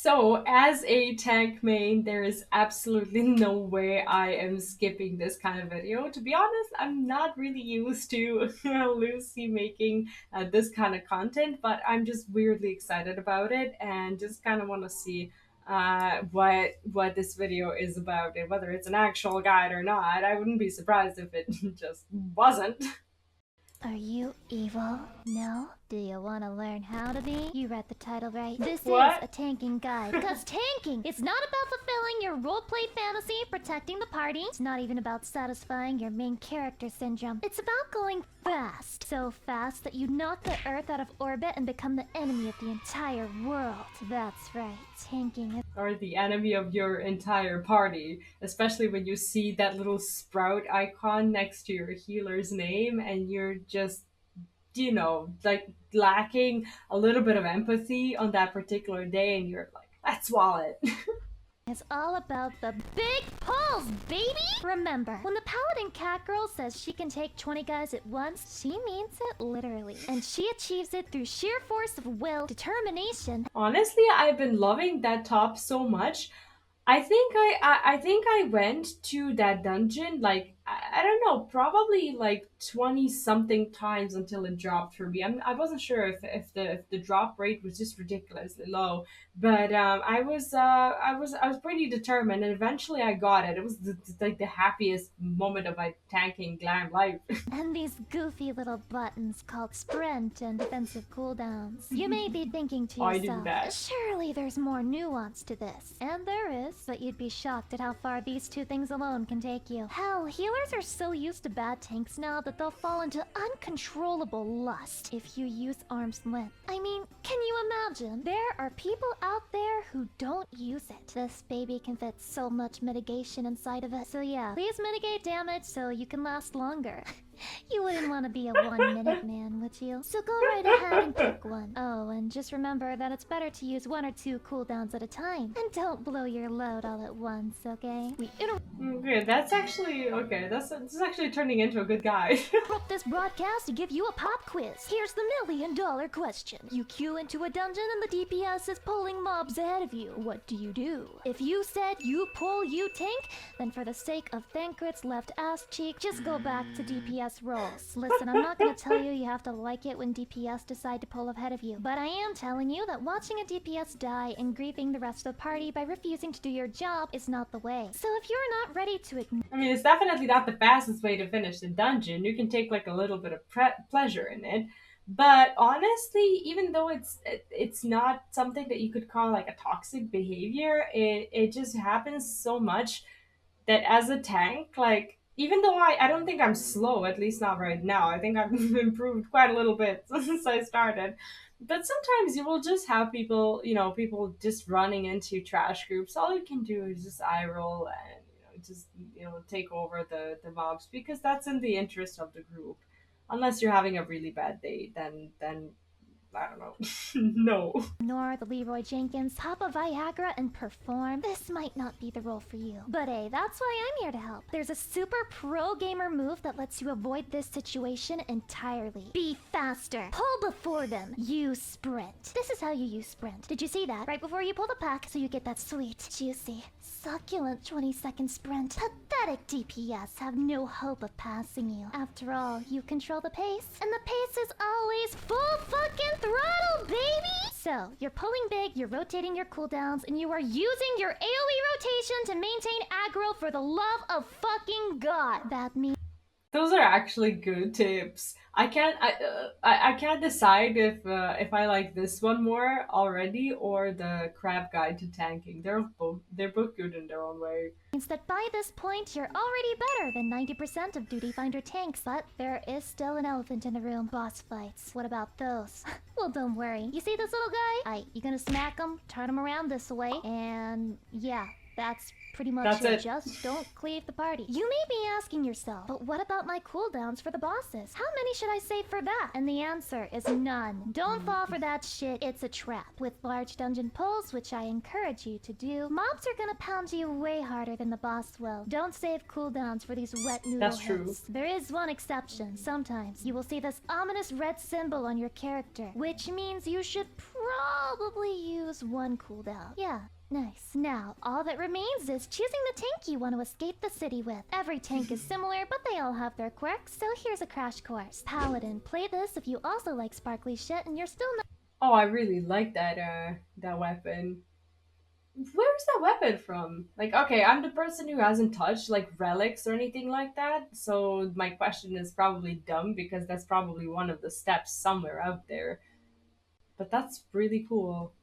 So, as a tank main, there is absolutely no way I am skipping this kind of video. To be honest, I'm not really used to Lucy making this kind of content, but I'm just weirdly excited about it and just kind of want to see what this video is about and whether it's an actual guide or not. I wouldn't be surprised if it just wasn't. Are you evil? No? Do you want to learn how to be? You read the title right. This is What? a tanking guide. Because tanking is not about fulfilling your roleplay fantasy, protecting the party. It's not even about satisfying your main character syndrome. It's about going fast. So fast that you knock the Earth out of orbit and become the enemy of the entire world. That's right. Tanking is... Or the enemy of your entire party, especially when you see that little sprout icon next to your healer's name and you're just, like lacking a little bit of empathy on that particular day and you're like, let's wall it. It's all about the big pulls, baby! Remember, when the paladin cat girl says she can take 20 guys at once, she means it literally. And she achieves it through sheer force of will, determination. Honestly, I've been loving that top so much. I think I went to that dungeon like I don't know, probably like 20 something times until it dropped for me. I wasn't sure if the drop rate was just ridiculously low, but I was pretty determined, and eventually I got it. It was like the happiest moment of my tanking glam life. And these goofy little buttons called sprint and defensive cooldowns. You may be thinking to I do yourself, that. surely there's more nuance to this. And there is, but you'd be shocked at how far these two things alone can take you. Hell, healers are so used to bad tanks now that they'll fall into uncontrollable lust if you use arm's length. I mean, can you imagine? There are people out there who don't use it. This baby can fit so much mitigation inside of it. So yeah, please mitigate damage so you can last longer. You wouldn't want to be a 1-minute man, would you? So go right ahead and pick one. Oh, and just remember that it's better to use 1 or 2 cooldowns at a time. And don't blow your load all at once, okay? We Okay, that's actually okay. This is actually turning into a good guide. interrupt this broadcast to give you a pop quiz. Here's the $1,000,000 question. You queue into a dungeon and the DPS is pulling mobs ahead of you. What do? If you said you pull, you tank, then for the sake of Thancred's left ass cheek, just go back to DPS rolls. Listen, I'm not gonna tell you have to like it when DPS decide to pull ahead of you, but I am telling you that watching a DPS die and grieving the rest of the party by refusing to do your job is not the way. So if you're not ready to ignore... I mean, it's definitely not the fastest way to finish the dungeon. You can take like a little bit of pleasure in it, but honestly, even though it's not something that you could call like a toxic behavior, it just happens so much that as a tank, like even though I don't think I'm slow, at least not right now. I think I've improved quite a little bit since I started. But sometimes you will just have people, people just running into trash groups. All you can do is just eye roll and just take over the mobs because that's in the interest of the group. Unless you're having a really bad day, then I don't know. No. Nor the Leroy Jenkins, pop a Viagra and perform, this might not be the role for you. But hey, that's why I'm here to help. There's a super pro gamer move that lets you avoid this situation entirely. Be faster. Pull before them. Use sprint. This is how you use sprint. Did you see that? Right before you pull the pack so you get that sweet, juicy, succulent 20-second sprint. Pathetic DPS have no hope of passing you. After all, you control the pace, and the pace is always full fucking throttle, baby! So, you're pulling big, you're rotating your cooldowns, and you are using your AoE rotation to maintain aggro for the love of fucking God. That means Those are actually good tips. I can't decide if I like this one more already or the crab guide to tanking. They're both good in their own way. that by this point, you're already better than 90% of Duty Finder tanks, but there is still an elephant in the room. Boss fights. What about those? Well, don't worry. You see this little guy? You're gonna smack him, turn him around this way, and yeah, that's pretty much That's it. Just don't cleave the party. You may be asking yourself, but what about my cooldowns for the bosses? How many should I save for that? And the answer is none. Don't fall for that shit. It's a trap. With large dungeon pulls, which I encourage you to do, mobs are gonna pound you way harder than the boss will. Don't save cooldowns for these wet noodle That's true. hits. There is one exception. Sometimes you will see this ominous red symbol on your character, which means you should probably use one cooldown. Yeah, nice. Now, all that remains is choosing the tank you want to escape the city with. Every tank is similar, but they all have their quirks, so here's a crash course. Paladin, play this if you also like sparkly shit and you're still not. Oh, I really like that weapon. Where's that weapon from? Like, okay, I'm the person who hasn't touched like relics or anything like that, so my question is probably dumb because that's probably one of the steps somewhere out there. But that's really cool.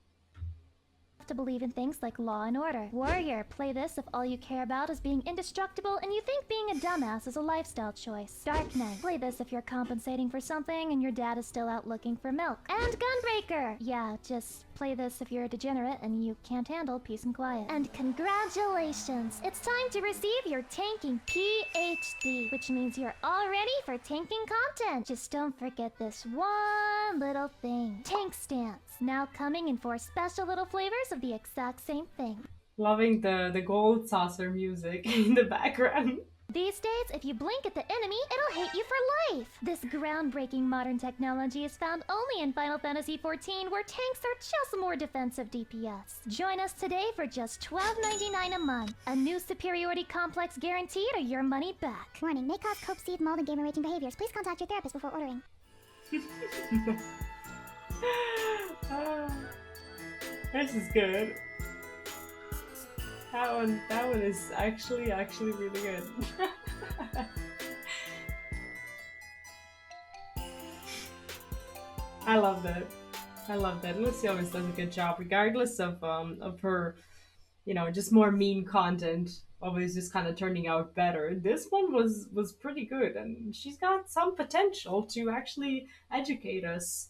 To believe in things like law and order. Warrior, play this if all you care about is being indestructible and you think being a dumbass is a lifestyle choice. Dark Knight, play this if you're compensating for something and your dad is still out looking for milk. And Gunbreaker! Yeah, just play this if you're a degenerate and you can't handle peace and quiet. And congratulations! It's time to receive your tanking PhD, which means you're all ready for tanking content. Just don't forget this one little thing. Tank stance, now coming in 4 special little flavors of the exact same thing. Loving the gold saucer music in the background. These days, if you blink at the enemy, it'll hate you for life! This groundbreaking modern technology is found only in Final Fantasy XIV, where tanks are just more defensive DPS. Join us today for just $12.99 a month. A new superiority complex guaranteed or your money back. Warning, may cause cope, seed, mold, and gamer raging behaviors. Please contact your therapist before ordering. Ah, this is good. That one is actually really good. I love that. I love that. Lucy always does a good job, regardless of her, just more mean content. Always just kind of turning out better. This one was pretty good, and she's got some potential to actually educate us.